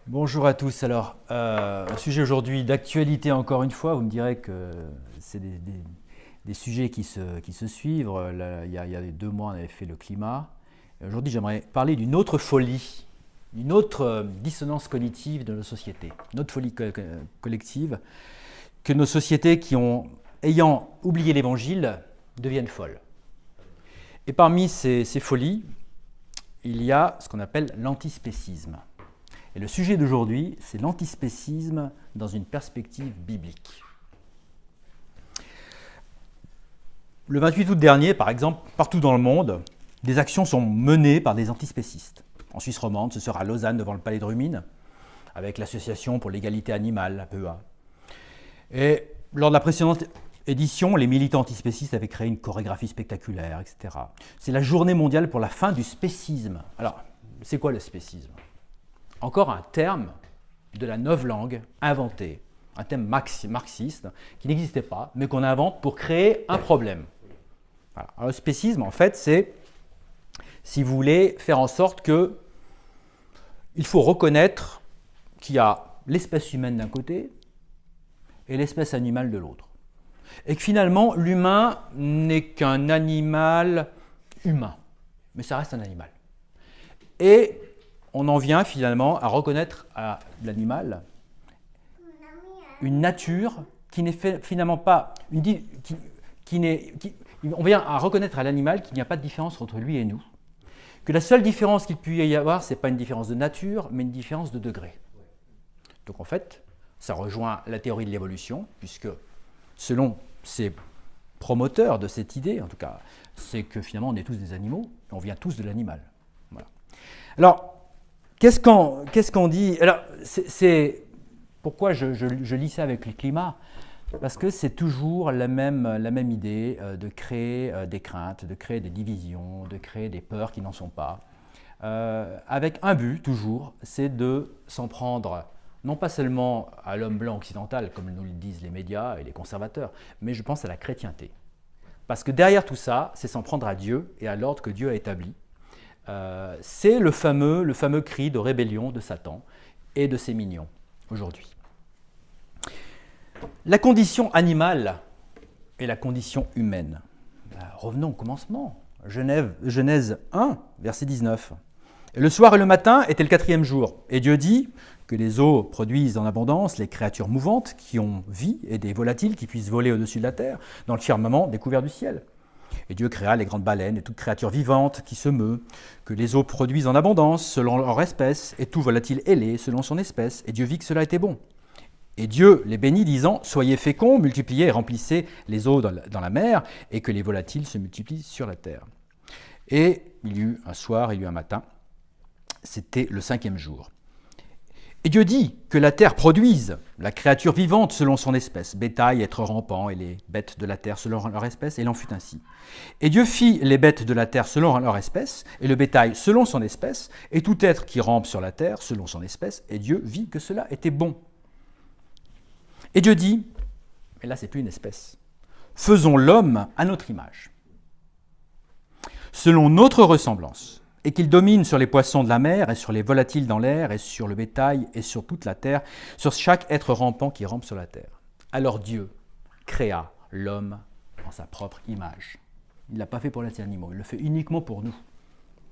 Bonjour à tous. Alors, un sujet aujourd'hui d'actualité encore une fois. Vous me direz que c'est des sujets qui se suivent. Là, il y a 2 mois, on avait fait le climat. Aujourd'hui, j'aimerais parler d'une autre folie, d'une autre dissonance cognitive de nos sociétés, une autre folie collective, que nos sociétés ayant oublié l'Évangile, deviennent folles. Et parmi ces folies, il y a ce qu'on appelle l'antispécisme. Et le sujet d'aujourd'hui, c'est l'antispécisme dans une perspective biblique. Le 28 août dernier, par exemple, partout dans le monde, des actions sont menées par des antispécistes. En Suisse romande, ce sera à Lausanne, devant le palais de Rumine, avec l'Association pour l'égalité animale, APEA. Et lors de la précédente édition, les militants antispécistes avaient créé une chorégraphie spectaculaire, etc. C'est la journée mondiale pour la fin du spécisme. Alors, c'est quoi le spécisme ? Encore un terme de la novlangue inventé, un terme marxiste qui n'existait pas, mais qu'on invente pour créer un problème. Voilà. Alors, le spécisme, en fait, c'est, si vous voulez, faire en sorte que il faut reconnaître qu'il y a l'espèce humaine d'un côté et l'espèce animale de l'autre. Et que finalement, l'humain n'est qu'un animal humain, mais ça reste un animal. Et on en vient finalement à reconnaître à l'animal une nature qui n'est finalement pas on vient à reconnaître à l'animal qu'il n'y a pas de différence entre lui et nous, que la seule différence qu'il puisse y avoir, ce n'est pas une différence de nature, mais une différence de degré. Donc en fait, ça rejoint la théorie de l'évolution, puisque selon ces promoteurs de cette idée, en tout cas, c'est que finalement on est tous des animaux, et on vient tous de l'animal. Voilà. Alors, qu'est-ce qu'on dit ? Alors, pourquoi je lis ça avec le climat ? Parce que c'est toujours la même idée de créer des craintes, de créer des divisions, de créer des peurs qui n'en sont pas. Avec un but, toujours, c'est de s'en prendre, non pas seulement à l'homme blanc occidental, comme nous le disent les médias et les conservateurs, mais je pense à la chrétienté. Parce que derrière tout ça, c'est s'en prendre à Dieu et à l'ordre que Dieu a établi. C'est le fameux cri de rébellion de Satan et de ses mignons aujourd'hui. La condition animale et la condition humaine. Revenons au commencement. Genèse 1, verset 19. Et le soir et le matin était le 4e jour. Et Dieu dit que les eaux produisent en abondance les créatures mouvantes qui ont vie et des volatiles qui puissent voler au-dessus de la terre dans le firmament découvert du ciel. Et Dieu créa les grandes baleines et toute créature vivante qui se meut, que les eaux produisent en abondance selon leur espèce, et tout volatile ailé selon son espèce. Et Dieu vit que cela était bon. Et Dieu les bénit, disant, soyez féconds, multipliez et remplissez les eaux dans la mer, et que les volatiles se multiplient sur la terre. Et il y eut un soir, il y eut un matin, c'était le 5e jour. Et Dieu dit que la terre produise la créature vivante selon son espèce, bétail, êtres rampants et les bêtes de la terre selon leur espèce, et il en fut ainsi. Et Dieu fit les bêtes de la terre selon leur espèce, et le bétail selon son espèce, et tout être qui rampe sur la terre selon son espèce, et Dieu vit que cela était bon. Et Dieu dit, mais là c'est plus une espèce, faisons l'homme à notre image, selon notre ressemblance, et qu'il domine sur les poissons de la mer, et sur les volatiles dans l'air, et sur le bétail, et sur toute la terre, sur chaque être rampant qui rampe sur la terre. Alors Dieu créa l'homme en sa propre image. Il ne l'a pas fait pour les animaux, il le fait uniquement pour nous.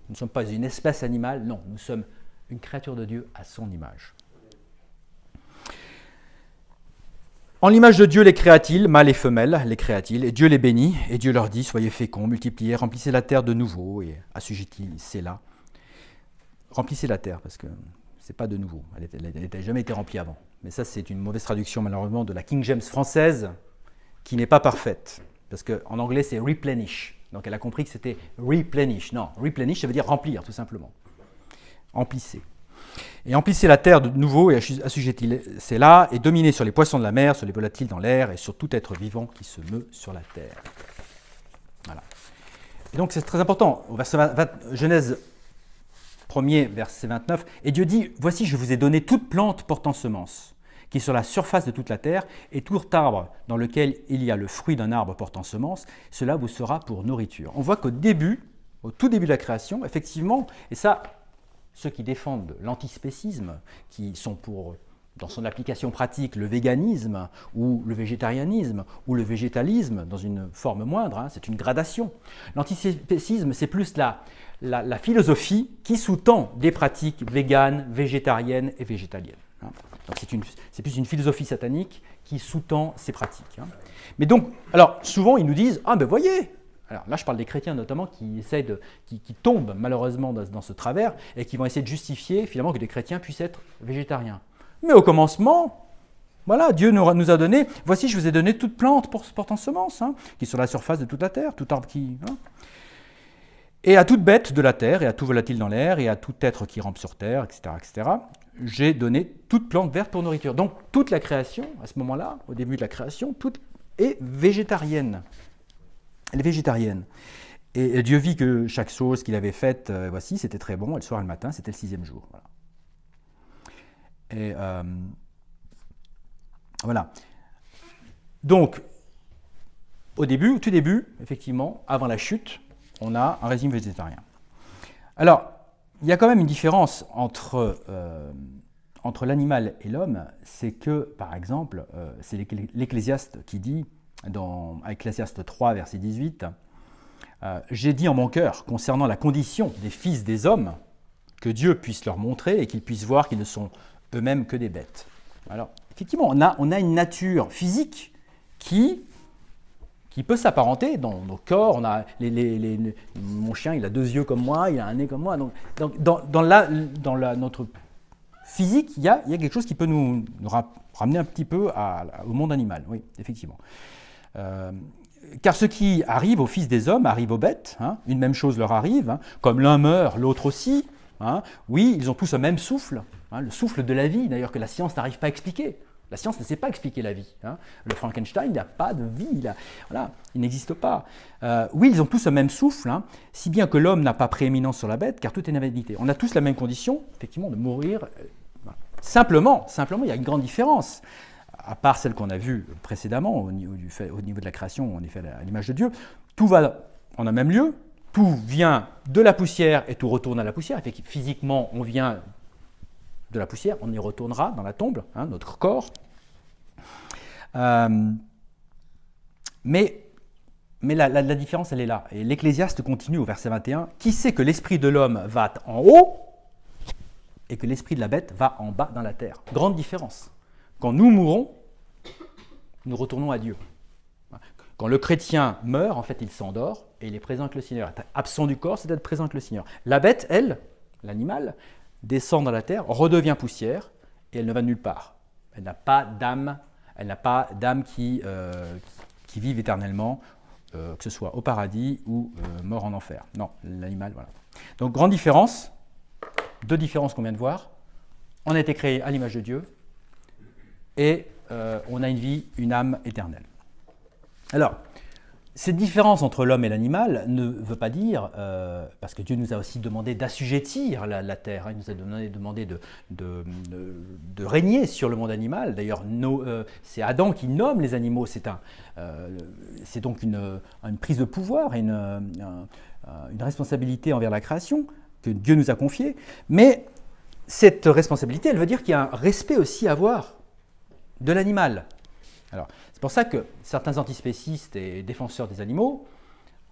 Nous ne sommes pas une espèce animale, non, nous sommes une créature de Dieu à son image. En l'image de Dieu les créa-t-il, mâles et femelles les créa-t-il, et Dieu les bénit, et Dieu leur dit, soyez féconds, multipliez, remplissez la terre de nouveau, et assujettissez-la. Remplissez la terre, parce que ce n'est pas de nouveau, elle n'avait jamais été remplie avant. Mais ça, c'est une mauvaise traduction, malheureusement, de la King James française, qui n'est pas parfaite, parce qu'en anglais, c'est replenish. Donc elle a compris que c'était replenish. Non, replenish, ça veut dire remplir, tout simplement. Remplissez. Et emplissez la terre de nouveau et assujettissez-la et dominez sur les poissons de la mer, sur les volatiles dans l'air et sur tout être vivant qui se meut sur la terre. Voilà. Et donc c'est très important. Au verset Genèse 1er, verset 29, et Dieu dit, voici je vous ai donné toute plante portant semence, qui est sur la surface de toute la terre, et tout arbre dans lequel il y a le fruit d'un arbre portant semence, cela vous sera pour nourriture. On voit qu'au tout début de la création, effectivement, et ça, ceux qui défendent l'antispécisme, qui sont pour, dans son application pratique, le véganisme ou le végétarianisme ou le végétalisme, dans une forme moindre, hein, c'est une gradation. L'antispécisme, c'est plus la philosophie qui sous-tend des pratiques véganes, végétariennes et végétaliennes. Hein. Donc c'est plus une philosophie satanique qui sous-tend ces pratiques. Hein. Mais donc, alors souvent ils nous disent « Ah ben voyez !» Alors là je parle des chrétiens notamment qui tombent malheureusement dans ce travers et qui vont essayer de justifier finalement que les chrétiens puissent être végétariens. Mais au commencement, voilà, Dieu nous a donné, voici je vous ai donné toute plante portant semence, hein, qui est sur la surface de toute la terre, tout arbre qui... Hein. Et à toute bête de la terre, et à tout volatile dans l'air, et à tout être qui rampe sur terre, etc., j'ai donné toute plante verte pour nourriture. Donc toute la création, à ce moment-là, au début de la création, toute est végétarienne. Elle est végétarienne. Et Dieu vit que chaque chose qu'il avait faite, voici, c'était très bon, et le soir et le matin, c'était le 6e jour. Voilà. Et voilà. Donc, au tout début, effectivement, avant la chute, on a un régime végétarien. Alors, il y a quand même une différence entre l'animal et l'homme, c'est que, par exemple, c'est l'Ecclésiaste qui dit, dans Ecclésiaste 3, verset 18, « J'ai dit en mon cœur, concernant la condition des fils des hommes, que Dieu puisse leur montrer et qu'ils puissent voir qu'ils ne sont eux-mêmes que des bêtes. » Alors, effectivement, on a une nature physique qui peut s'apparenter dans nos corps. On a mon chien, il a 2 yeux comme moi, il a un nez comme moi. Donc dans notre physique, il y a quelque chose qui peut nous ramener un petit peu au monde animal. Oui, effectivement. Car ce qui arrive aux fils des hommes arrive aux bêtes. Hein, une même chose leur arrive. Hein, comme l'un meurt, l'autre aussi. Hein, oui, ils ont tous le même souffle. Hein, le souffle de la vie, d'ailleurs, que la science n'arrive pas à expliquer. La science ne sait pas expliquer la vie. Hein. Le Frankenstein, il n'a pas de vie, il n'existe pas. Oui, ils ont tous le même souffle, hein, si bien que l'homme n'a pas prééminence sur la bête, car tout est invalidité. On a tous la même condition, effectivement, de mourir. Voilà. Simplement, il y a une grande différence, à part celle qu'on a vue précédemment, au niveau de la création, en effet, à l'image de Dieu. Tout va en un même lieu, tout vient de la poussière et tout retourne à la poussière. Physiquement, on vient de la poussière, on y retournera dans la tombe, hein, notre corps. Mais la différence, elle est là. Et l'Ecclésiaste continue au verset 21. « Qui sait que l'esprit de l'homme va en haut et que l'esprit de la bête va en bas dans la terre ?» Grande différence. Quand nous mourons, nous retournons à Dieu. Quand le chrétien meurt, en fait, il s'endort et il est présent avec le Seigneur. Être absent du corps, c'est d'être présent avec le Seigneur. La bête, elle, l'animal, descend dans la terre, redevient poussière et elle ne va nulle part. Elle n'a pas d'âme, qui vive éternellement, que ce soit au paradis ou mort en enfer. Non, l'animal, voilà. Donc, grande différence, 2 différences qu'on vient de voir. On a été créé à l'image de Dieu et on a une vie, une âme éternelle. Alors, cette différence entre l'homme et l'animal ne veut pas dire, parce que Dieu nous a aussi demandé d'assujettir la terre, hein, il nous a demandé de régner sur le monde animal. D'ailleurs, c'est Adam qui nomme les animaux, c'est donc une prise de pouvoir et une responsabilité envers la création que Dieu nous a confiée. Mais cette responsabilité, elle veut dire qu'il y a un respect aussi à avoir de l'animal. Alors, c'est pour ça que certains antispécistes et défenseurs des animaux,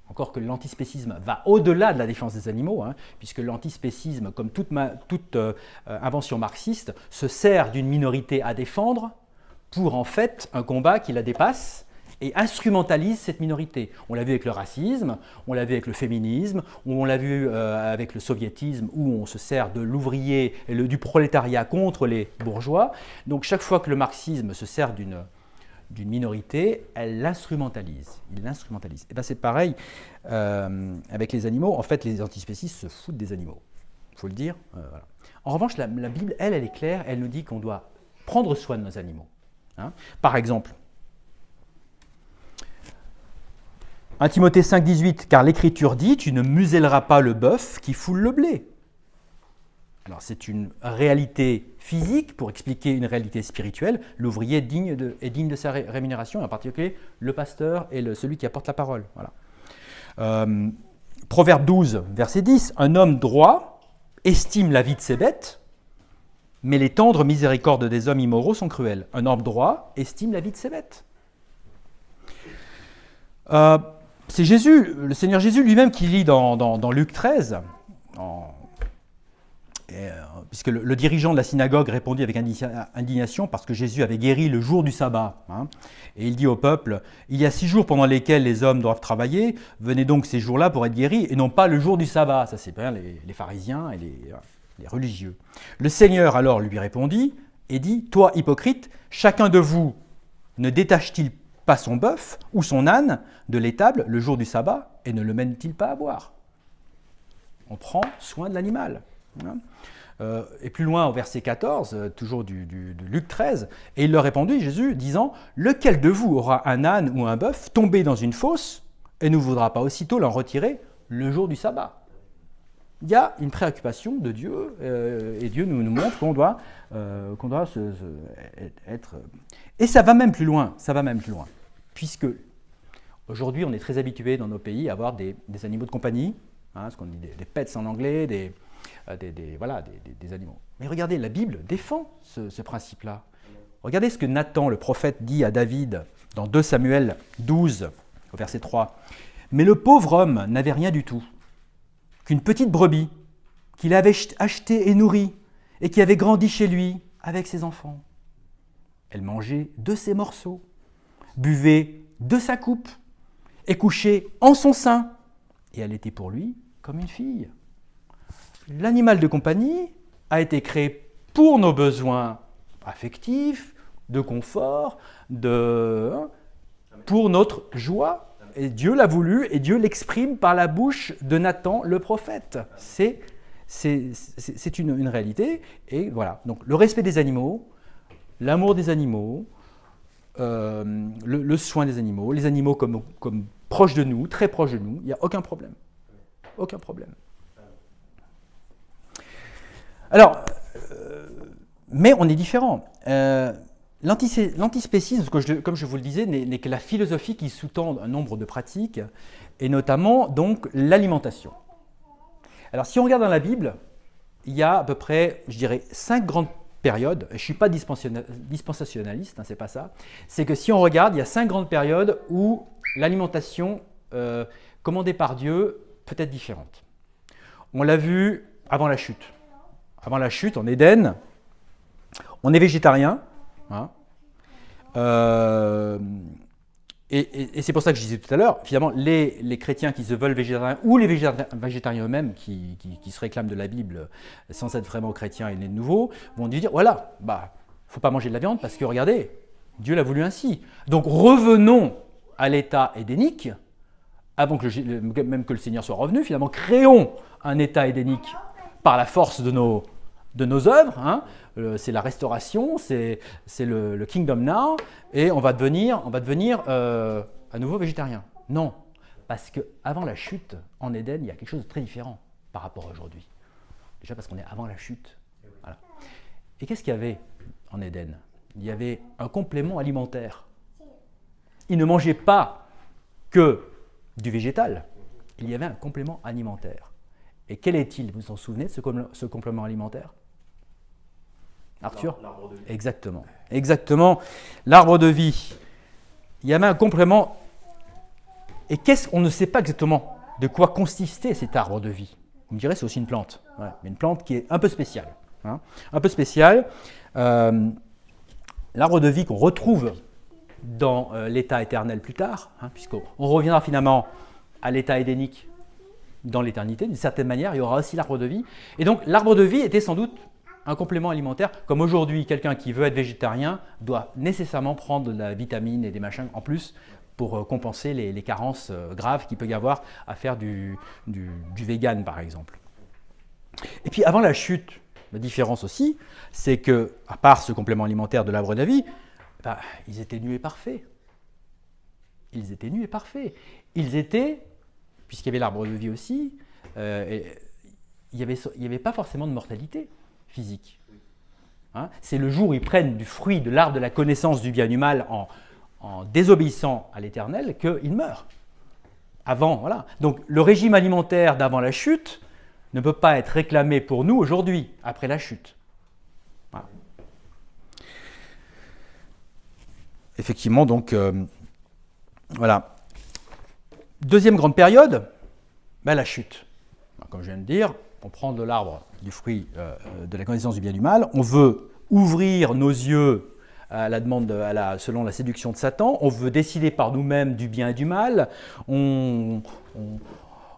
encore que l'antispécisme va au-delà de la défense des animaux, hein, puisque l'antispécisme, comme toute invention marxiste, se sert d'une minorité à défendre pour en fait un combat qui la dépasse et instrumentalise cette minorité. On l'a vu avec le racisme, on l'a vu avec le féminisme, on l'a vu avec le soviétisme, où on se sert de l'ouvrier et du prolétariat contre les bourgeois. Donc chaque fois que le marxisme se sert d'une minorité, elle l'instrumentalise. Il l'instrumentalise. Et bien c'est pareil avec les animaux. En fait, les antispécistes se foutent des animaux. Il faut le dire. Voilà. En revanche, la Bible, elle est claire. Elle nous dit qu'on doit prendre soin de nos animaux. Hein. Par exemple, 1 Timothée 5, 18, car l'Écriture dit « Tu ne muselleras pas le bœuf qui foule le blé ». Alors c'est une réalité physique pour expliquer une réalité spirituelle. L'ouvrier est digne de sa rémunération, en particulier le pasteur et celui qui apporte la parole. Voilà. Proverbe 12, verset 10, un homme droit estime la vie de ses bêtes, mais les tendres miséricordes des hommes immoraux sont cruelles. Un homme droit estime la vie de ses bêtes. C'est Jésus, le Seigneur Jésus lui-même qui lit dans Luc 13, puisque le dirigeant de la synagogue répondit avec indignation parce que Jésus avait guéri le jour du sabbat. Et il dit au peuple, « Il y a 6 jours pendant lesquels les hommes doivent travailler, venez donc ces jours-là pour être guéris, et non pas le jour du sabbat. » Ça c'est bien les pharisiens et les religieux. Le Seigneur alors lui répondit et dit, « Toi, hypocrite, chacun de vous ne détache-t-il pas son bœuf ou son âne de l'étable le jour du sabbat et ne le mène-t-il pas à boire ?» On prend soin de l'animal. Et plus loin, au verset 14, toujours de Luc 13, « Et il leur répondit, Jésus, disant, « Lequel de vous aura un âne ou un bœuf tombé dans une fosse et ne voudra pas aussitôt l'en retirer le jour du sabbat ?» Il y a une préoccupation de Dieu, et Dieu nous montre qu'on doit être... Et ça va même plus loin, puisque aujourd'hui, on est très habitué dans nos pays à avoir des animaux de compagnie, ce qu'on dit des pets en anglais, des animaux. Mais regardez, la Bible défend ce principe-là. Regardez ce que Nathan, le prophète, dit à David dans 2 Samuel 12, au verset 3. « Mais le pauvre homme n'avait rien du tout, qu'une petite brebis qu'il avait achetée et nourrie, et qui avait grandi chez lui avec ses enfants. Elle mangeait de ses morceaux, buvait de sa coupe, et couchait en son sein, et elle était pour lui comme une fille. » L'animal de compagnie a été créé pour nos besoins affectifs, de confort, pour notre joie. Et Dieu l'a voulu et Dieu l'exprime par la bouche de Nathan le prophète. C'est une réalité. Et voilà. Donc le respect des animaux, l'amour des animaux, le soin des animaux, les animaux comme proches de nous, très proches de nous, il n'y a aucun problème. Aucun problème. Alors, mais on est différent. L'antispécisme, comme je vous le disais, n'est que la philosophie qui sous-tend un nombre de pratiques, et notamment donc l'alimentation. Alors, si on regarde dans la Bible, il y a à peu près, je dirais, 5 grandes périodes. Je ne suis pas dispensationaliste, c'est pas ça. C'est que si on regarde, il y a 5 grandes périodes où l'alimentation commandée par Dieu peut être différente. On l'a vu avant la chute. Avant la chute, en Éden, on est végétarien. Et c'est pour ça que je disais tout à l'heure, finalement, les chrétiens qui se veulent végétariens, ou les végétariens eux-mêmes qui se réclament de la Bible sans être vraiment chrétiens et nés de nouveau, vont dire, voilà, il ne faut pas manger de la viande parce que, regardez, Dieu l'a voulu ainsi. Donc revenons à l'état édénique, avant même que le Seigneur soit revenu, finalement, créons un état édénique par la force de nos œuvres, c'est la restauration, c'est le Kingdom Now, et on va devenir à nouveau végétarien. Non, parce qu'avant la chute, en Éden, il y a quelque chose de très différent par rapport à aujourd'hui. Déjà parce qu'on est avant la chute. Voilà. Et qu'est-ce qu'il y avait en Éden? Il y avait un complément alimentaire. Ils ne mangeaient pas que du végétal, il y avait un complément alimentaire. Et quel est-il? Vous vous en souvenez de ce complément alimentaire? Arthur? L'arbre de vie. Exactement. L'arbre de vie. Il y avait un complément. Et on ne sait pas exactement de quoi consistait cet arbre de vie. Vous me direz, c'est aussi une plante. Voilà. Mais une plante qui est un peu spéciale. Un peu spéciale. L'arbre de vie qu'on retrouve dans l'état éternel plus tard, puisqu'on reviendra finalement à l'état édénique dans l'éternité, d'une certaine manière, il y aura aussi l'arbre de vie. Et donc, l'arbre de vie était sans doute un complément alimentaire, comme aujourd'hui, quelqu'un qui veut être végétarien doit nécessairement prendre de la vitamine et des machins en plus pour compenser les carences graves qu'il peut y avoir à faire du vegan, par exemple. Et puis, avant la chute, la différence aussi, c'est que, à part ce complément alimentaire de l'arbre de la vie, ils étaient nus et parfaits. Ils étaient, puisqu'il y avait l'arbre de vie aussi, il n'y avait pas forcément de mortalité physique. C'est le jour où ils prennent du fruit de l'arbre de la connaissance du bien et du mal en désobéissant à l'Éternel qu'ils meurent. Avant, voilà. Donc le régime alimentaire d'avant la chute ne peut pas être réclamé pour nous aujourd'hui, après la chute. Voilà. Effectivement, donc, voilà. Deuxième grande période, la chute. Comme je viens de dire, on prend de l'arbre du fruit de la connaissance du bien et du mal, on veut ouvrir nos yeux à la demande, selon la séduction de Satan, on veut décider par nous-mêmes du bien et du mal, on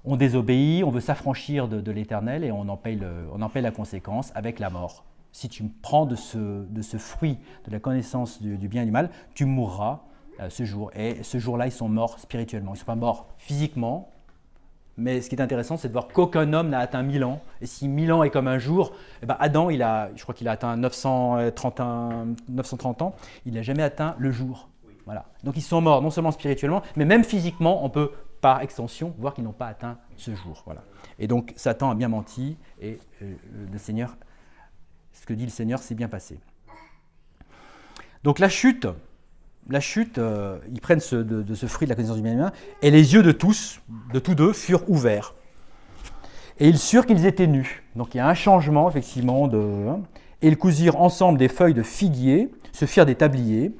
désobéit, on veut s'affranchir de l'Éternel et on en paye la conséquence avec la mort. Si tu prends de ce fruit de la connaissance du bien et du mal, tu mourras ce jour. Et ce jour-là, ils sont morts spirituellement. Ils ne sont pas morts physiquement, mais ce qui est intéressant, c'est de voir qu'aucun homme n'a atteint 1000 ans. Et si 1000 ans est comme un jour, Adam, je crois qu'il a atteint 930 ans, il n'a jamais atteint le jour. Voilà. Donc ils sont morts non seulement spirituellement, mais même physiquement, on peut par extension voir qu'ils n'ont pas atteint ce jour. Voilà. Et donc Satan a bien menti et le Seigneur, ce que dit le Seigneur, s'est bien passé. Donc la chute, ils prennent de ce fruit de la connaissance du bien et du mal, et les yeux de tous deux, furent ouverts. Et ils surent qu'ils étaient nus. Donc il y a un changement, effectivement, et ils cousirent ensemble des feuilles de figuier, se firent des tabliers.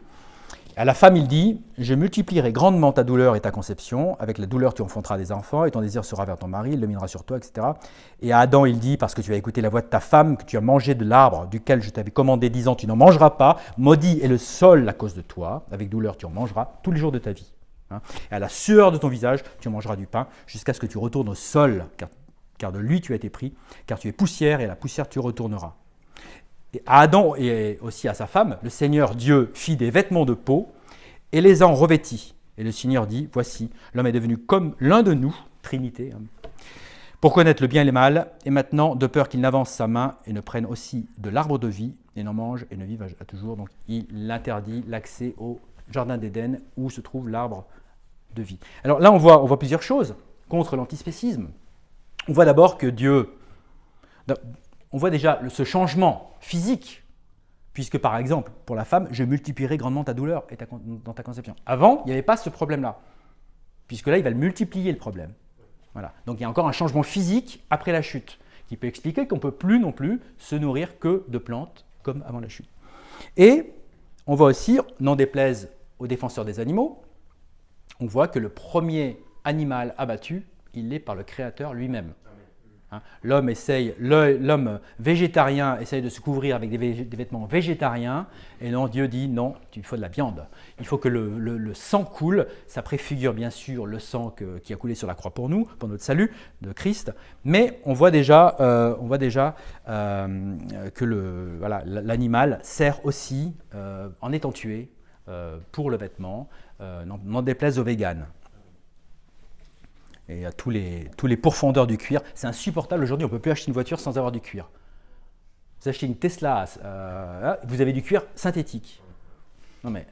À la femme, il dit « Je multiplierai grandement ta douleur et ta conception. Avec la douleur, tu enfanteras des enfants, et ton désir sera vers ton mari, il dominera sur toi, etc. » Et à Adam, il dit « Parce que tu as écouté la voix de ta femme, que tu as mangé de l'arbre duquel je t'avais commandé, disant « Tu n'en mangeras pas. Maudit est le sol à cause de toi. Avec douleur, tu en mangeras tous les jours de ta vie. Et à la sueur de ton visage, tu mangeras du pain, jusqu'à ce que tu retournes au sol, car de lui tu as été pris, car tu es poussière, et à la poussière tu retourneras. » Et à Adam et aussi à sa femme, le Seigneur Dieu fit des vêtements de peau et les en revêtit. Et le Seigneur dit, voici, l'homme est devenu comme l'un de nous, Trinité, pour connaître le bien et le mal, et maintenant, de peur qu'il n'avance sa main et ne prenne aussi de l'arbre de vie, et n'en mange et ne vive à toujours. Donc il interdit l'accès au jardin d'Éden où se trouve l'arbre de vie. Alors là, on voit plusieurs choses contre l'antispécisme. On voit d'abord que Dieu... On voit déjà ce changement physique, puisque par exemple, pour la femme, je multiplierai grandement ta douleur et dans ta conception. Avant, il n'y avait pas ce problème-là, puisque là, il va le multiplier le problème. Voilà. Donc il y a encore un changement physique après la chute, qui peut expliquer qu'on ne peut plus non plus se nourrir que de plantes comme avant la chute. Et on voit aussi, n'en déplaise aux défenseurs des animaux, on voit que le premier animal abattu, il l'est par le Créateur lui-même. L'homme végétarien essaye de se couvrir avec des vêtements végétariens, et non, Dieu dit non, il faut de la viande. Il faut que le sang coule, ça préfigure bien sûr le sang qui a coulé sur la croix pour nous, pour notre salut de Christ, mais on voit déjà que l'animal sert aussi, en étant tué, pour le vêtement, n'en déplaise aux véganes. Et à tous les pourfendeurs du cuir. C'est insupportable. Aujourd'hui, on ne peut plus acheter une voiture sans avoir du cuir. Vous achetez une Tesla, vous avez du cuir synthétique. Non mais,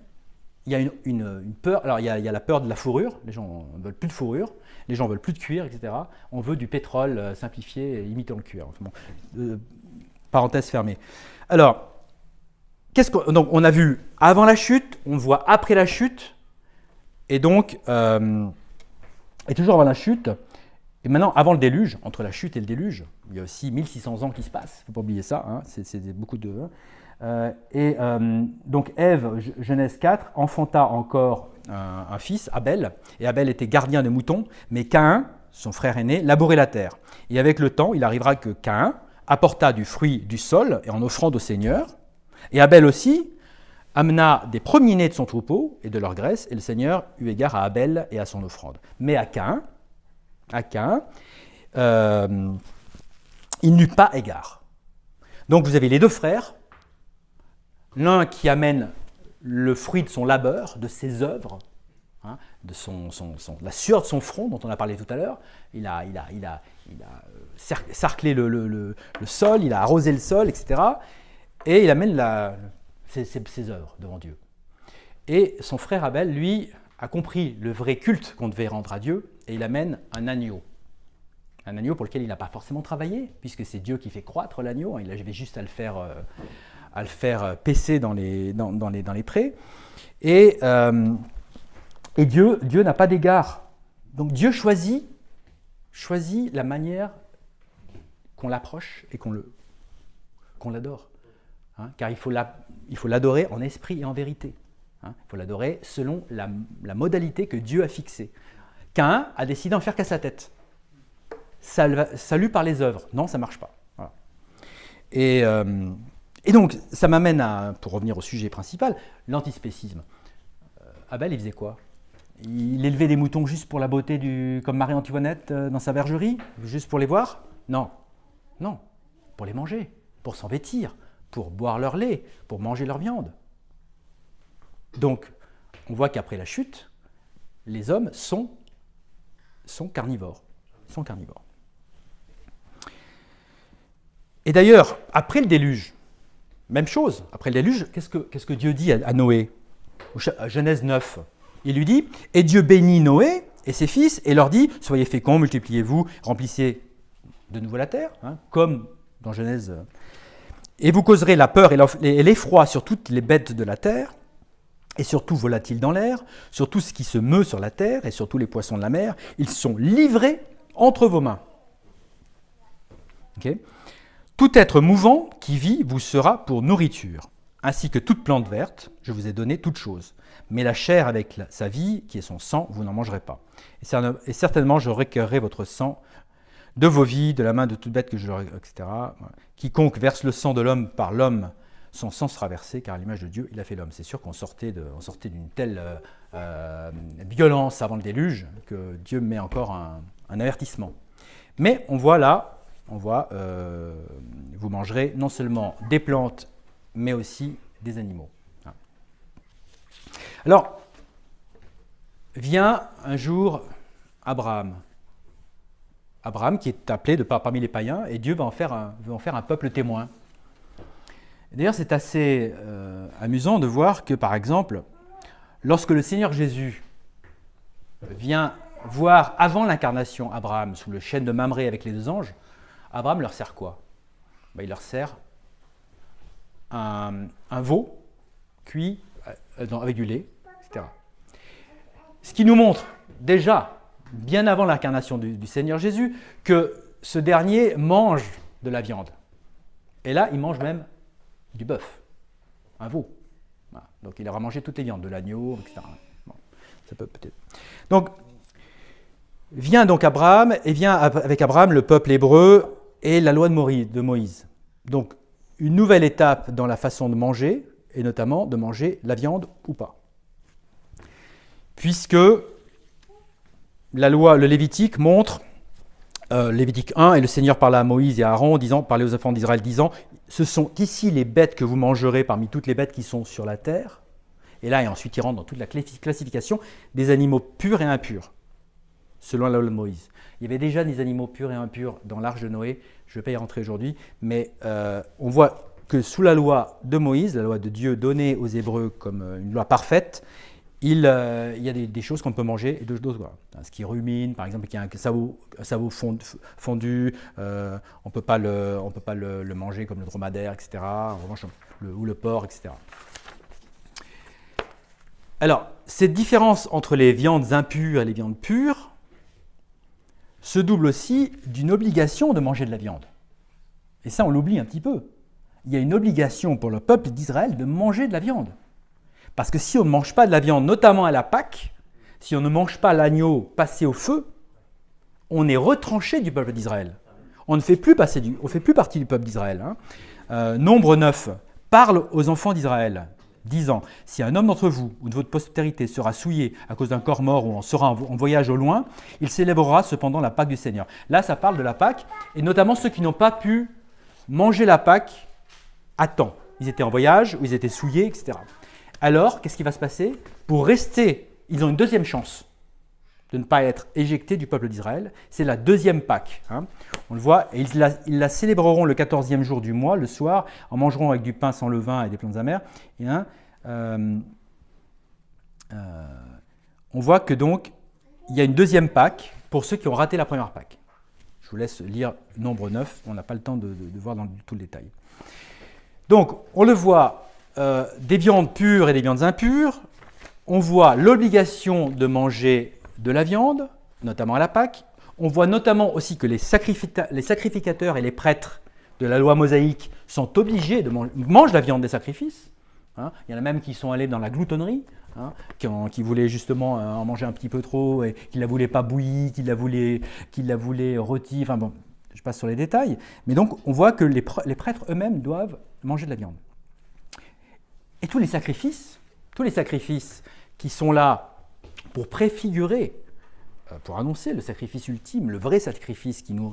il y a une peur. Alors, il y a la peur de la fourrure. Les gens ne veulent plus de fourrure. Les gens ne veulent plus de cuir, etc. On veut du pétrole simplifié imitant le cuir. Enfin, bon, parenthèse fermée. Alors, donc, on a vu avant la chute, on voit après la chute. Et donc... Et toujours avant la chute, et maintenant avant le déluge, entre la chute et le déluge, il y a aussi 1600 ans qui se passent, il ne faut pas oublier ça, c'est beaucoup de... donc Ève, Genèse 4, enfanta encore un fils, Abel, et Abel était gardien des moutons, mais Caïn, son frère aîné, labourait la terre. Et avec le temps, il arrivera que Caïn apporta du fruit du sol et en offrande au Seigneur, et Abel aussi amena des premiers-nés de son troupeau et de leur graisse, et le Seigneur eut égard à Abel et à son offrande. Mais à Caïn, il n'eut pas égard. Donc vous avez les deux frères, l'un qui amène le fruit de son labeur, de ses œuvres, de la sueur de son front dont on a parlé tout à l'heure. Il a sarclé le sol, il a arrosé le sol, etc. Et il amène ses œuvres devant Dieu. Et son frère Abel, lui, a compris le vrai culte qu'on devait rendre à Dieu, et il amène un agneau. Un agneau pour lequel il n'a pas forcément travaillé, puisque c'est Dieu qui fait croître l'agneau, il avait juste à le faire paisser dans les prés. Et Dieu n'a pas d'égard. Donc Dieu choisit la manière qu'on l'approche et qu'on l'adore. Hein, car il faut l'adorer en esprit et en vérité. Hein, il faut l'adorer selon la modalité que Dieu a fixée. Caïn a décidé d'en faire qu'à sa tête. Salut par les œuvres. Non, ça ne marche pas. Voilà. Et donc, ça m'amène à, pour revenir au sujet principal, l'antispécisme. Abel, il faisait quoi? Il élevait des moutons juste pour la beauté, comme Marie-Antoinette dans sa bergerie, juste pour les voir? Non, non, pour les manger, pour s'en vêtir, pour boire leur lait, pour manger leur viande. Donc, on voit qu'après la chute, les hommes sont carnivores. Et d'ailleurs, après le déluge, même chose, après le déluge, qu'est-ce que Dieu dit à Noé? Genèse 9, il lui dit « Et Dieu bénit Noé et ses fils et leur dit « Soyez féconds, multipliez-vous, remplissez de nouveau la terre, hein, comme dans Genèse. Et vous causerez la peur et l'effroi sur toutes les bêtes de la terre, et sur tout volatile dans l'air, sur tout ce qui se meut sur la terre et sur tous les poissons de la mer. Ils sont livrés entre vos mains. » Okay. Tout être mouvant qui vit vous sera pour nourriture, ainsi que toute plante verte, je vous ai donné toute chose. Mais la chair avec sa vie, qui est son sang, vous n'en mangerez pas. Et certainement, je recueillerai votre sang de vos vies, de la main de toute bête que je leur... etc. Quiconque verse le sang de l'homme par l'homme, son sang sera versé, car à l'image de Dieu, il a fait l'homme. C'est sûr qu'on sortait d'une telle violence avant le déluge que Dieu met encore un avertissement. Mais on voit là, vous mangerez non seulement des plantes, mais aussi des animaux. Alors, vient un jour Abraham. Abraham qui est appelé parmi les païens, et Dieu veut en faire un peuple témoin. D'ailleurs, c'est assez amusant de voir que, par exemple, lorsque le Seigneur Jésus vient voir avant l'incarnation Abraham sous le chêne de Mamré avec les 2 anges, Abraham leur sert quoi? Il leur sert un veau cuit avec du lait, etc. Ce qui nous montre déjà, bien avant l'incarnation du Seigneur Jésus, que ce dernier mange de la viande. Et là, il mange même du bœuf, un veau. Voilà. Donc il aura mangé toutes les viandes, de l'agneau, etc. Bon, ça peut peut-être. Donc, vient donc Abraham, et vient avec Abraham le peuple hébreu et la loi de Moïse. Donc, une nouvelle étape dans la façon de manger, et notamment de manger la viande ou pas. Puisque la loi, le Lévitique montre, Lévitique 1, et le Seigneur parla à Moïse et à Aaron, parlait aux enfants d'Israël, disant « Ce sont ici les bêtes que vous mangerez parmi toutes les bêtes qui sont sur la terre. » Et là, et ensuite, il rentre dans toute la classification des animaux purs et impurs, selon la loi de Moïse. Il y avait déjà des animaux purs et impurs dans l'arche de Noé, je ne vais pas y rentrer aujourd'hui, mais on voit que sous la loi de Moïse, la loi de Dieu donnée aux Hébreux comme une loi parfaite, il y a des choses qu'on peut manger et d'autres voilà. Ce qui rumine, par exemple, qui a un sabot fondu, on ne peut pas le manger comme le dromadaire, etc. En revanche, ou le porc, etc. Alors, cette différence entre les viandes impures et les viandes pures se double aussi d'une obligation de manger de la viande. Et ça, on l'oublie un petit peu. Il y a une obligation pour le peuple d'Israël de manger de la viande. Parce que si on ne mange pas de la viande, notamment à la Pâque, si on ne mange pas l'agneau passé au feu, on est retranché du peuple d'Israël. On ne fait plus partie du peuple d'Israël. Hein. Nombre 9 parle aux enfants d'Israël, disant « Si un homme d'entre vous ou de votre postérité sera souillé à cause d'un corps mort ou en sera en voyage au loin, il célébrera cependant la Pâque du Seigneur. » Là, ça parle de la Pâque, et notamment ceux qui n'ont pas pu manger la Pâque à temps. Ils étaient en voyage, ou ils étaient souillés, etc. Alors, qu'est-ce qui va se passer? Pour rester, ils ont une deuxième chance de ne pas être éjectés du peuple d'Israël. C'est la deuxième Pâque. Hein. On le voit, et ils la célébreront le 14e jour du mois, le soir, en mangeront avec du pain sans levain et des plantes amères. Et, on voit que donc, il y a une deuxième Pâque pour ceux qui ont raté la première Pâque. Je vous laisse lire Nombre 9, on n'a pas le temps de voir dans tout le détail. Donc, on le voit, des viandes pures et des viandes impures. On voit l'obligation de manger de la viande, notamment à la Pâque. On voit notamment aussi que les sacrificateurs et les prêtres de la loi mosaïque sont obligés de mangent la viande des sacrifices. Hein. Il y en a même qui sont allés dans la gloutonnerie, hein, qui voulaient justement en manger un petit peu trop et qui ne la voulaient pas bouillie, qui la voulaient rôtie. Enfin bon, je passe sur les détails. Mais donc, on voit que les prêtres eux-mêmes doivent manger de la viande. Et tous les sacrifices qui sont là pour préfigurer, pour annoncer le sacrifice ultime, le vrai sacrifice qui nous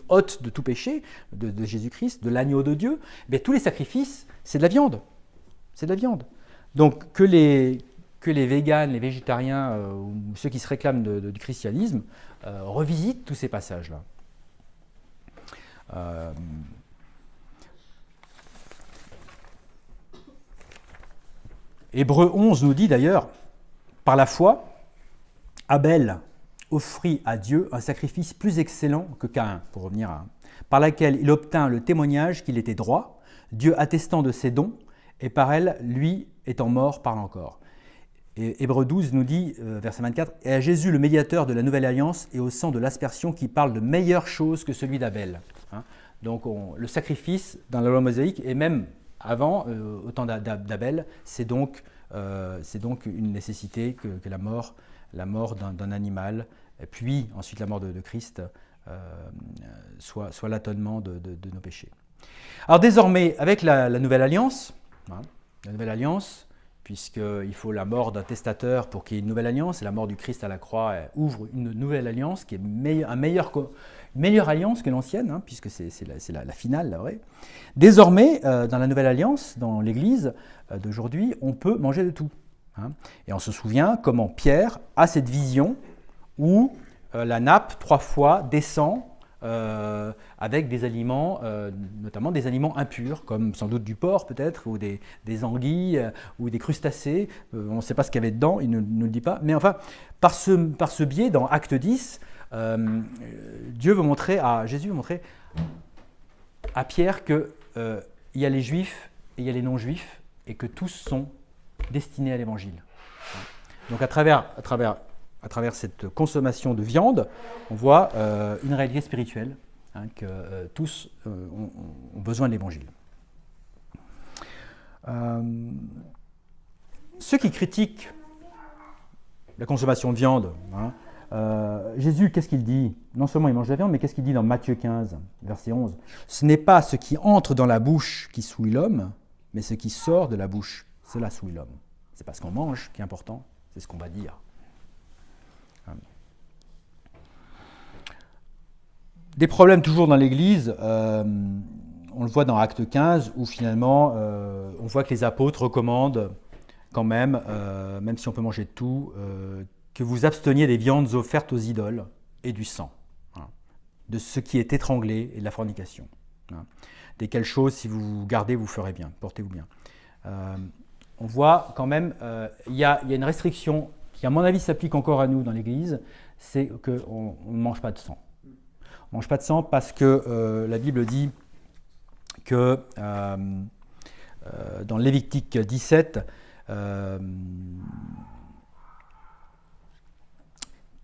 ôte de tout péché, de Jésus-Christ, de l'agneau de Dieu, bien, tous les sacrifices, c'est de la viande. C'est de la viande. Donc que les véganes, les végétariens, ou ceux qui se réclament du christianisme, revisitent tous ces passages-là. Hébreux 11 nous dit d'ailleurs, par la foi, Abel offrit à Dieu un sacrifice plus excellent que Caïn, pour revenir à par laquelle il obtint le témoignage qu'il était droit, Dieu attestant de ses dons, et par elle, lui étant mort, parle encore. Et Hébreux 12 nous dit, verset 24, « Et à Jésus, le médiateur de la nouvelle alliance, et au sang de l'aspersion qui parle de meilleures choses que celui d'Abel. Hein. Donc le sacrifice dans la loi mosaïque, et même avant, au temps d'Abel, c'est donc une nécessité que la mort d'un animal, et puis ensuite la mort de Christ, soit l'atonement de nos péchés. Alors désormais, avec la nouvelle alliance, puisqu'il faut la mort d'un testateur pour qu'il y ait une nouvelle alliance, et la mort du Christ à la croix ouvre une nouvelle alliance qui est une meilleure alliance que l'ancienne, hein, puisque c'est la finale, la vraie. Désormais, dans la nouvelle alliance, dans l'Église d'aujourd'hui, on peut manger de tout. Hein. Et on se souvient comment Pierre a cette vision où la nappe 3 fois descend avec des aliments, notamment des aliments impurs, comme sans doute du porc peut-être, ou des anguilles, ou des crustacés. On ne sait pas ce qu'il y avait dedans, il ne nous le dit pas. Mais enfin, par ce biais, dans Acte 10, Jésus veut montrer à Pierre qu'il y a les juifs et il y a les non-juifs, et que tous sont destinés à l'évangile. Donc à travers cette consommation de viande, on voit une réalité spirituelle, hein, que tous ont besoin de l'évangile. Ceux qui critiquent la consommation de viande, hein, Jésus, qu'est-ce qu'il dit? Non seulement il mange la viande, mais qu'est-ce qu'il dit dans Matthieu 15, verset 11? Ce n'est pas ce qui entre dans la bouche qui souille l'homme, mais ce qui sort de la bouche, cela souille l'homme. Ce n'est pas ce qu'on mange qui est important, c'est ce qu'on va dire. Des problèmes toujours dans l'Église, on le voit dans Acte 15, où finalement on voit que les apôtres recommandent quand même, même si on peut manger de tout, que vous absteniez des viandes offertes aux idoles et du sang, hein, de ce qui est étranglé et de la fornication. Hein. Desquelles choses, si vous gardez, vous ferez bien, portez-vous bien. On voit quand même, il y a une restriction qui, à mon avis, s'applique encore à nous dans l'Église, c'est qu'on ne mange pas de sang. On ne mange pas de sang parce que la Bible dit que dans Lévitique 17,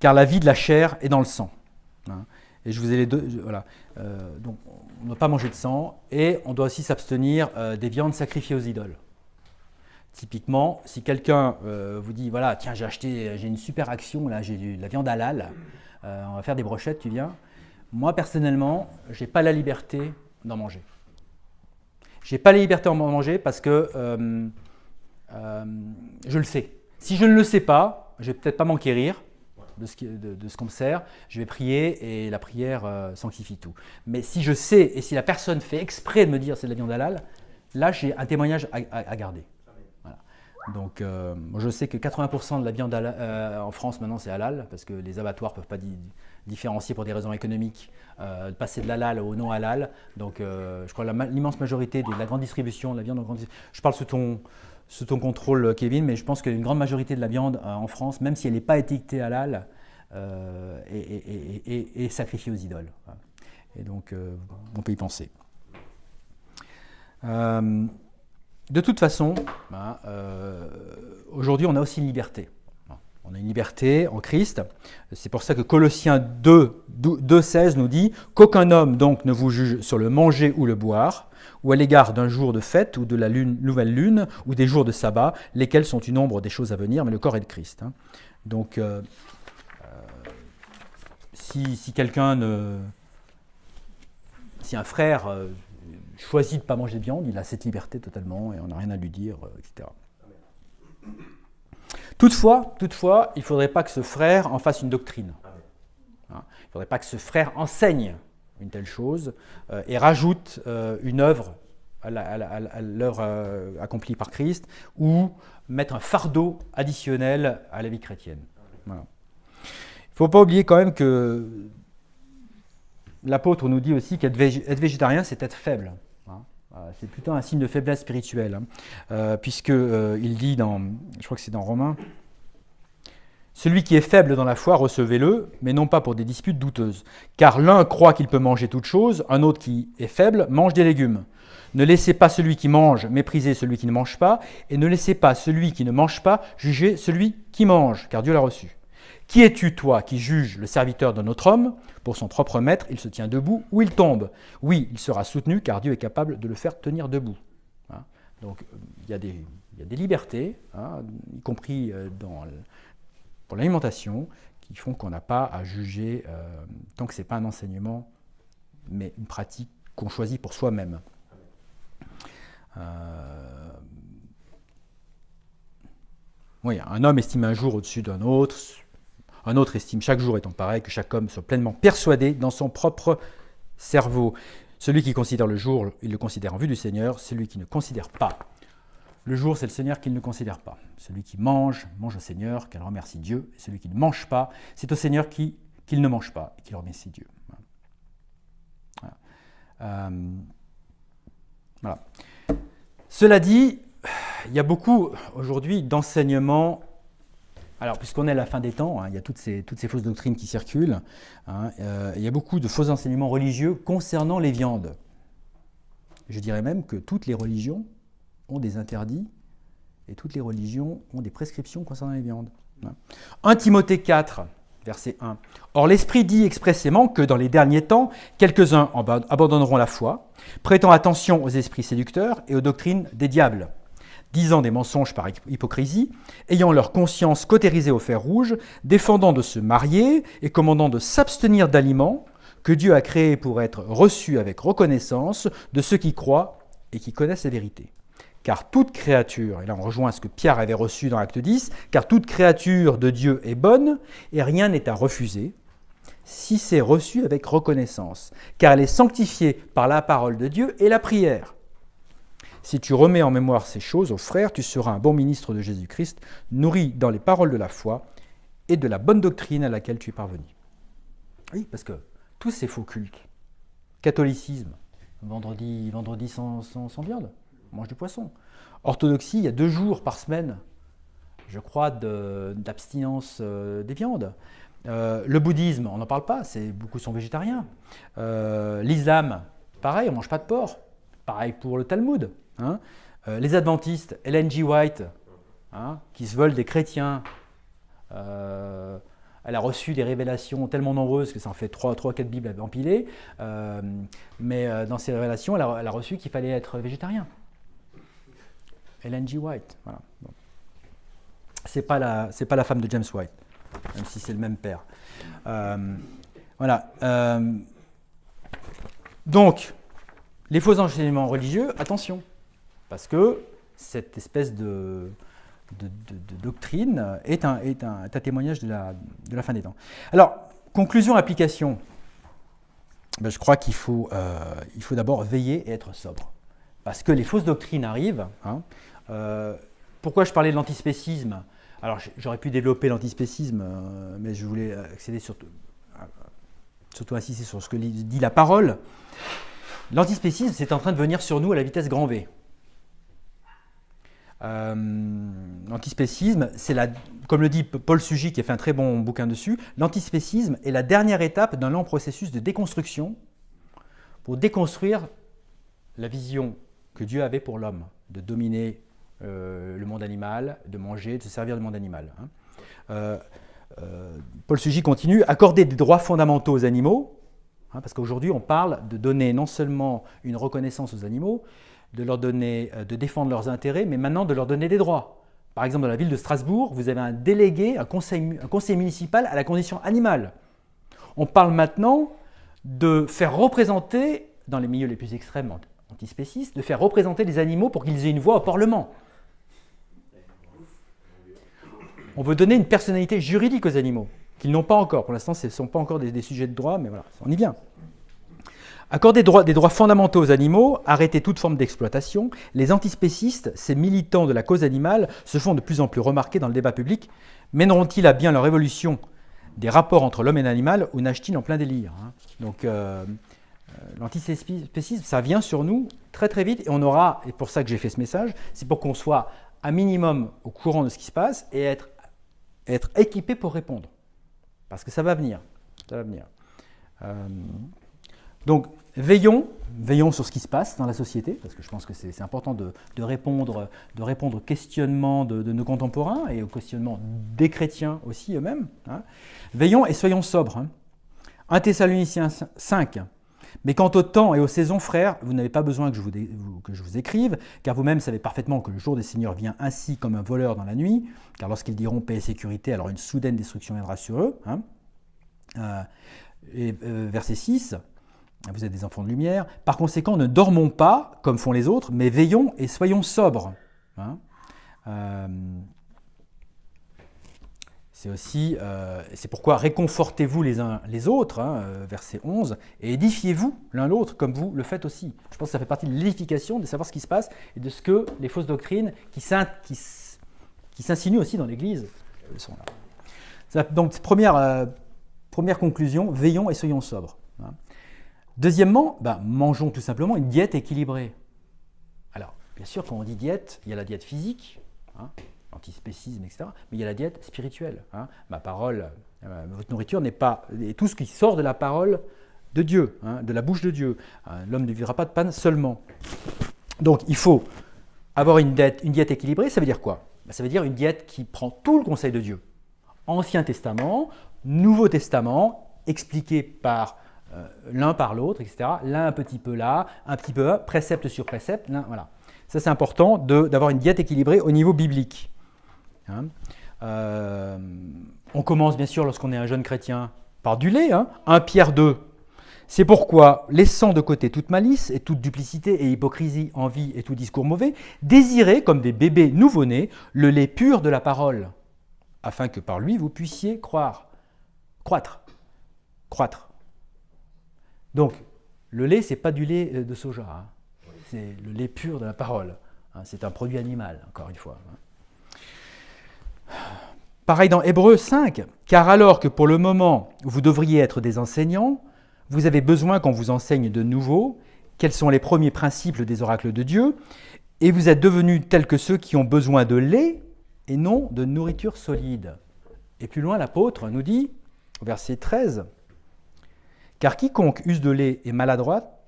car la vie de la chair est dans le sang. Hein. Et je vous ai les deux. Voilà. Donc, on ne doit pas manger de sang et on doit aussi s'abstenir des viandes sacrifiées aux idoles. Typiquement, si quelqu'un vous dit, voilà, tiens, j'ai une super action, là, j'ai de la viande halal, on va faire des brochettes, tu viens. Moi, personnellement, je n'ai pas la liberté d'en manger. Je n'ai pas la liberté d'en manger parce que je le sais. Si je ne le sais pas, je ne vais peut-être pas m'enquérir de ce qu'on me sert, je vais prier et la prière sanctifie tout. Mais si je sais et si la personne fait exprès de me dire c'est de la viande halal, là j'ai un témoignage à garder. Voilà. Donc moi je sais que 80% de la viande en France maintenant c'est halal parce que les abattoirs ne peuvent pas différencier pour des raisons économiques, passer de l'halal au non halal. Donc je crois que l'immense majorité de la grande distribution, de la viande en grande distribution, je parle sous ton contrôle, Kevin, mais je pense qu'une grande majorité de la viande en France, même si elle n'est pas étiquetée halal, est sacrifiée aux idoles. Et donc, on peut y penser. De toute façon, aujourd'hui, on a aussi une liberté. On a une liberté en Christ. C'est pour ça que Colossiens 2,16 nous dit « Qu'aucun homme donc ne vous juge sur le manger ou le boire, ou à l'égard d'un jour de fête ou de la nouvelle lune, ou des jours de sabbat, lesquels sont une ombre des choses à venir, mais le corps est de Christ. » Donc, si un frère choisit de ne pas manger de viande, il a cette liberté totalement et on n'a rien à lui dire, etc. Toutefois, il ne faudrait pas que ce frère en fasse une doctrine. Il ne faudrait pas que ce frère enseigne une telle chose et rajoute une œuvre à l'œuvre accomplie par Christ ou mettre un fardeau additionnel à la vie chrétienne. Voilà. Il ne faut pas oublier quand même que l'apôtre nous dit aussi qu'être végétarien, c'est être faible. C'est plutôt un signe de faiblesse spirituelle, puisqu'il dit, je crois que c'est dans Romains, « Celui qui est faible dans la foi, recevez-le, mais non pas pour des disputes douteuses. Car l'un croit qu'il peut manger toute chose, un autre qui est faible mange des légumes. Ne laissez pas celui qui mange mépriser celui qui ne mange pas, et ne laissez pas celui qui ne mange pas juger celui qui mange, car Dieu l'a reçu. Qui es-tu, toi, qui juges le serviteur d'un autre homme? Pour son propre maître, il se tient debout ou il tombe. Oui, il sera soutenu, car Dieu est capable de le faire tenir debout. » Donc, il y a des libertés, y compris pour l'alimentation, qui font qu'on n'a pas à juger, tant que ce n'est pas un enseignement, mais une pratique qu'on choisit pour soi-même. Oui, un homme estime un jour au-dessus d'un autre. Un autre estime chaque jour étant pareil, que chaque homme soit pleinement persuadé dans son propre cerveau. Celui qui considère le jour, il le considère en vue du Seigneur. Celui qui ne considère pas le jour, c'est le Seigneur qui ne le considère pas. Celui qui mange, mange au Seigneur, qu'elle remercie Dieu. Et celui qui ne mange pas, c'est au Seigneur qu'il ne mange pas et qu'il remercie Dieu. Voilà. Cela dit, il y a beaucoup aujourd'hui d'enseignements. Alors, puisqu'on est à la fin des temps, il y a toutes ces fausses doctrines qui circulent. Il y a beaucoup de faux enseignements religieux concernant les viandes. Je dirais même que toutes les religions ont des interdits et toutes les religions ont des prescriptions concernant les viandes. 1 Timothée 4, verset 1. « Or, l'Esprit dit expressément que dans les derniers temps, quelques-uns abandonneront la foi, prêtant attention aux esprits séducteurs et aux doctrines des diables, disant des mensonges par hypocrisie, ayant leur conscience cautérisée au fer rouge, défendant de se marier et commandant de s'abstenir d'aliments que Dieu a créés pour être reçus avec reconnaissance de ceux qui croient et qui connaissent la vérité. Car toute créature, et là on rejoint ce que Pierre avait reçu dans Acte 10, car toute créature de Dieu est bonne et rien n'est à refuser, si c'est reçu avec reconnaissance, car elle est sanctifiée par la parole de Dieu et la prière. Si tu remets en mémoire ces choses aux frères, tu seras un bon ministre de Jésus-Christ, nourri dans les paroles de la foi et de la bonne doctrine à laquelle tu es parvenu. » Oui, parce que tous ces faux cultes, catholicisme, vendredi sans viande, on mange du poisson. Orthodoxie, il y a 2 jours par semaine, je crois, d'abstinence des viandes. Le bouddhisme, on n'en parle pas, beaucoup sont végétariens. L'islam, pareil, on ne mange pas de porc. Pareil pour le Talmud. Les adventistes, Ellen G. White, qui se veulent des chrétiens, elle a reçu des révélations tellement nombreuses que ça en fait 3-4 Bibles empilées, mais dans ces révélations, elle a reçu qu'il fallait être végétarien. Ellen G. White, voilà. Bon. C'est pas la femme de James White, même si c'est le même père. Voilà. Donc, les faux enseignements religieux, attention, parce que cette espèce de doctrine est un témoignage de la fin des temps. Alors, conclusion, application. Ben, je crois qu'il faut d'abord veiller et être sobre. Parce que les fausses doctrines arrivent. Pourquoi je parlais de l'antispécisme? Alors, j'aurais pu développer l'antispécisme, mais je voulais accéder surtout insister sur ce que dit la parole. L'antispécisme, c'est en train de venir sur nous à la vitesse grand V. L'antispécisme, comme le dit Paul Sugy, qui a fait un très bon bouquin dessus, l'antispécisme est la dernière étape d'un lent processus de déconstruction pour déconstruire la vision que Dieu avait pour l'homme, de dominer le monde animal, de manger, de se servir du monde animal. Paul Sugy continue, accorder des droits fondamentaux aux animaux, parce qu'aujourd'hui on parle de donner non seulement une reconnaissance aux animaux, de leur donner, de défendre leurs intérêts, mais maintenant de leur donner des droits. Par exemple, dans la ville de Strasbourg, vous avez un délégué, un conseiller municipal à la condition animale. On parle maintenant de faire représenter, dans les milieux les plus extrêmes antispécistes, de faire représenter les animaux pour qu'ils aient une voix au Parlement. On veut donner une personnalité juridique aux animaux, qu'ils n'ont pas encore. Pour l'instant, ce ne sont pas encore des sujets de droit, mais voilà, on y vient. Accorder des droits fondamentaux aux animaux, arrêter toute forme d'exploitation, les antispécistes, ces militants de la cause animale, se font de plus en plus remarquer dans le débat public. Mèneront-ils à bien leur évolution des rapports entre l'homme et l'animal ou nagent-ils en plein délire? Donc, l'antispécisme, ça vient sur nous très très vite et on aura, et pour ça que j'ai fait ce message, c'est pour qu'on soit un minimum au courant de ce qui se passe et être équipé pour répondre. Parce que ça va venir. Ça va venir. Donc, veillons sur ce qui se passe dans la société, parce que je pense que c'est important de répondre aux questionnements de nos contemporains et aux questionnements des chrétiens aussi eux-mêmes. Veillons et soyons sobres. 1 Thessaloniciens 5. Mais quant au temps et aux saisons, frères, vous n'avez pas besoin que je vous écrive, car vous-même savez parfaitement que le jour des Seigneurs vient ainsi comme un voleur dans la nuit, car lorsqu'ils diront paix et sécurité, alors une soudaine destruction viendra sur eux. Verset 6, vous êtes des enfants de lumière. Par conséquent, ne dormons pas comme font les autres, mais veillons et soyons sobres. C'est aussi, c'est pourquoi réconfortez-vous les uns les autres, verset 11, et édifiez-vous l'un l'autre comme vous le faites aussi. Je pense que ça fait partie de l'édification, de savoir ce qui se passe et de ce que les fausses doctrines qui s'insinuent aussi dans l'Église sont là. Donc, première conclusion, veillons et soyons sobres. Deuxièmement, mangeons tout simplement une diète équilibrée. Alors, bien sûr, quand on dit diète, il y a la diète physique, antispécisme, etc. Mais il y a la diète spirituelle. Ma parole, votre nourriture n'est pas... Et tout ce qui sort de la parole de Dieu, de la bouche de Dieu. L'homme ne vivra pas de pain seulement. Donc, il faut avoir une diète équilibrée. Ça veut dire quoi? Ça veut dire une diète qui prend tout le conseil de Dieu. Ancien Testament, Nouveau Testament, expliqué par l'un par l'autre, etc. L'un un petit peu là, un petit peu là, précepte sur précepte. Voilà. Ça, c'est important d'avoir une diète équilibrée au niveau biblique. On commence bien sûr lorsqu'on est un jeune chrétien par du lait, 1 Pierre 2. C'est pourquoi, laissant de côté toute malice et toute duplicité et hypocrisie, envie et tout discours mauvais, désirez comme des bébés nouveau-nés le lait pur de la parole, afin que par lui vous puissiez croître. Donc, le lait, c'est pas du lait de soja, c'est le lait pur de la parole. C'est un produit animal, encore une fois. Pareil dans Hébreux 5, car alors que pour le moment, vous devriez être des enseignants, vous avez besoin qu'on vous enseigne de nouveau quels sont les premiers principes des oracles de Dieu, et vous êtes devenus tels que ceux qui ont besoin de lait et non de nourriture solide. Et plus loin, l'apôtre nous dit, au verset 13, « Car quiconque use de lait est maladroit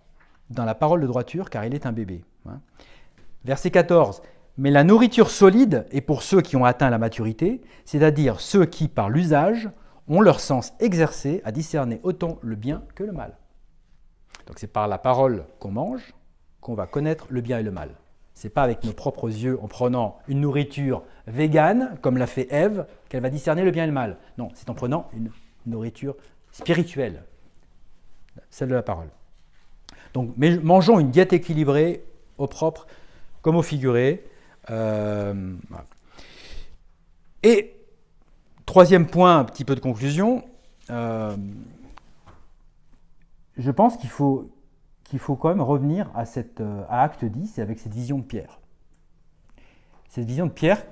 dans la parole de droiture, car il est un bébé. » Verset 14, « Mais la nourriture solide est pour ceux qui ont atteint la maturité, c'est-à-dire ceux qui, par l'usage, ont leur sens exercé à discerner autant le bien que le mal. » Donc c'est par la parole qu'on mange qu'on va connaître le bien et le mal. Ce n'est pas avec nos propres yeux, en prenant une nourriture végane, comme l'a fait Ève, qu'elle va discerner le bien et le mal. Non, c'est en prenant une nourriture spirituelle, celle de la parole. Donc, mangeons une diète équilibrée, au propre comme au figuré. Voilà. Et troisième point, un petit peu de conclusion, je pense qu'il faut quand même revenir à Acte 10 et avec cette vision de Pierre. Cette vision de Pierre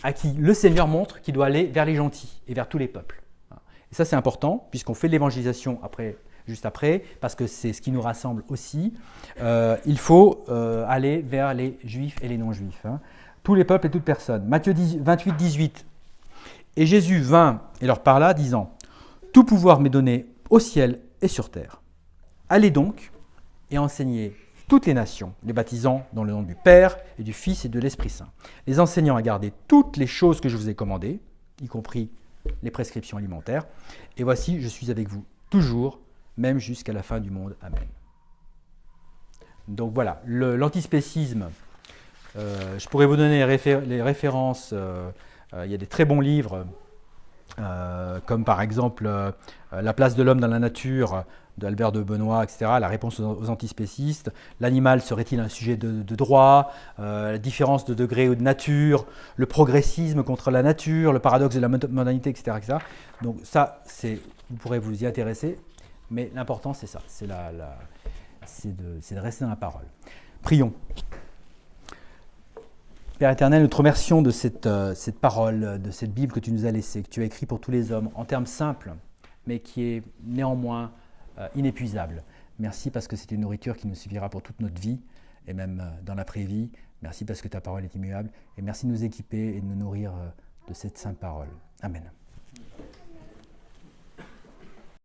à qui le Seigneur montre qu'il doit aller vers les gentils et vers tous les peuples. Et ça, c'est important, puisqu'on fait de l'évangélisation juste après, parce que c'est ce qui nous rassemble aussi. Il faut aller vers les juifs et les non-juifs. Tous les peuples et toutes personnes. Matthieu 28, 18. Et Jésus vint et leur parla, disant : « Tout pouvoir m'est donné au ciel et sur terre. Allez donc et enseignez toutes les nations, les baptisant dans le nom du Père et du Fils et de l'Esprit Saint, les enseignant à garder toutes les choses que je vous ai commandées, y compris les prescriptions alimentaires. Et voici, je suis avec vous toujours, même jusqu'à la fin du monde. Amen. Donc voilà, l'antispécisme, je pourrais vous donner les références, il y a des très bons livres, comme par exemple La place de l'homme dans la nature d'Albert de Benoît, etc., la réponse aux antispécistes, l'animal serait-il un sujet de droit, la différence de degré ou de nature, le progressisme contre la nature, le paradoxe de la modernité, etc. etc. Donc ça, vous pourrez vous y intéresser, mais l'important c'est ça, c'est de rester dans la parole. Prions. Père éternel, nous te remercions de cette parole, de cette Bible que tu nous as laissée, que tu as écrite pour tous les hommes, en termes simples, mais qui est néanmoins inépuisable. Merci parce que c'est une nourriture qui nous suffira pour toute notre vie, et même dans l'après-vie. Merci parce que ta parole est immuable, et merci de nous équiper et de nous nourrir de cette sainte parole. Amen.